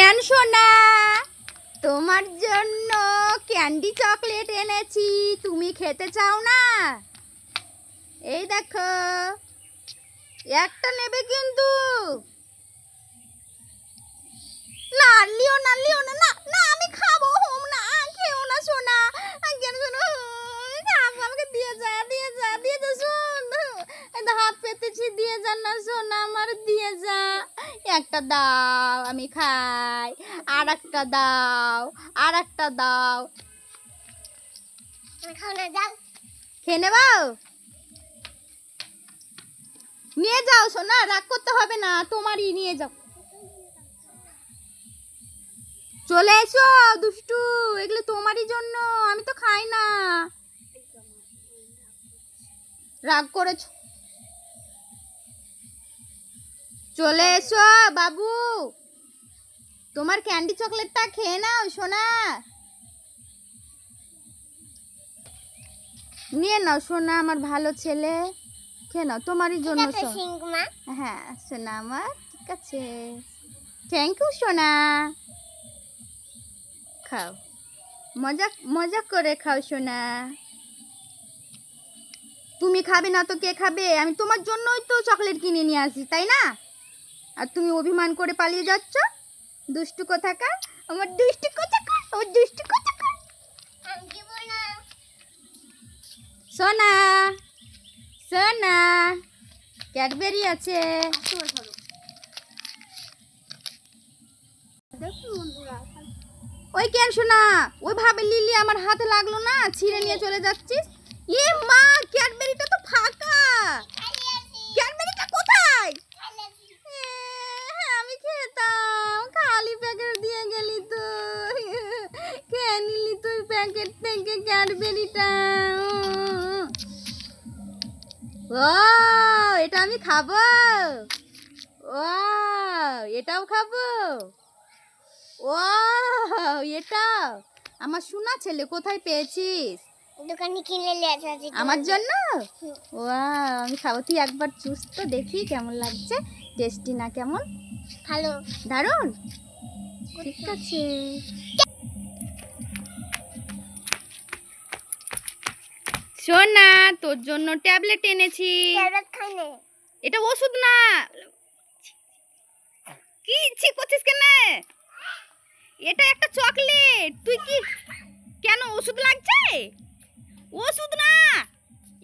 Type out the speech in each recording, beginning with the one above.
কেন সোনা, তোমার জন্য ক্যান্ডি চকলেট এনেছি, তুমি খেতে চাও না? এই দেখো, একটা নেবে কিন্তু। নালিও নালিও না, না না আমি খাবো। হোম না, খেও না সোনা। কেন সোনা, আমাকে দিয়ে যা, দিয়ে যা, দিয়ে যা। শোন, হাত পেতেছি, দিয়ে যা না সোনা, আমার দিয়ে যা। একটা দাও, আমি খাই। আর একটা দাও, আর একটা দাও। খেয়ে নেবো? নিয়ে যাও সোনা, রাগ করতে হবে না, তোমারই, নিয়ে যাও। চলে এসো দুষ্টু, এগুলো তোমারই জন্য, আমি তো খাই না। রাগ করেছ, চলে এসো বাবু, তোমার ক্যান্ডি চকলেটটা খেয়ে নাও সোনা। নিয়ে নাও সোনা, আমার ভালো ছেলে, খেয়ে নাও, তোমারই জন্য। হ্যাঁ সোনা আমার, ঠিক আছে, থ্যাংক ইউ সোনা। খাও, মজা মজা করে খাও সোনা। তুমি খাবে না তো কে খাবে? আমি তোমার জন্যই তো চকলেট কিনে নিয়ে আসি, তাই না? আর তুমি অভিমান করে পালিয়ে যাচ্ছ, দুষ্টু কোথাকার, আমার দুষ্টু কোথাকার, আমার দুষ্টু কোথাকার। সোনা সোনা, ক্যাডবেরি আছে। ওই কেন শোনা, ওই ভাবে লিলি আমার হাতে লাগলো না, ছিঁড়ে নিয়ে চলে যাচ্ছিস। এ মা, ক্যাডবেরিটা তো ফাঁকা। ক্যাডবেরিটা কোথায়? আমি খেতাম, খালি প্যাকেট দিয়ে গেলি তুই, খেয়ে নিলি তুই প্যাকেট থেকে ক্যাডবেরিটা। ও, এটা আমি খাবো? ও, এটাও খাবো? ও, এটা আমার সোনা ছেলে, কোথায় পেয়েছিস? দোকানে কিনে নিয়ে এসেছি আমার জন্য। ও, আমি খাবো, তুই একবার চুস তো দেখি কেমন লাগছে, টেস্টি না কেমন? ভালো, দারুণ, ঠিক আছে। সোনা, তোর জন্য ট্যাবলেট এনেছি। ট্যাবলেট খাই না, এটা ওষুধ না। কি ছি করছিস কেন? এটা একটা চকলেট, তুই কি কেন, ওষুধ লাগছে? ওষুধ না,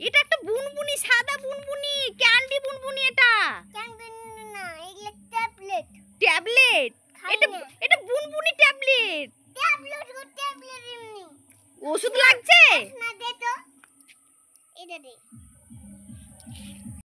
এটা একটা বুনবুনি, সাদা বুনবুনি, ক্যান্ডি বুনবুনি। এটা ক্যান্ডি না, এটা ট্যাবলেট। ট্যাবলেট? এটা এটা বুনবুনি ট্যাবলেট। ট্যাবলেট গো, ট্যাবলেট এমনি। ওষুধ লাগছে না, দে তো, এটা দে।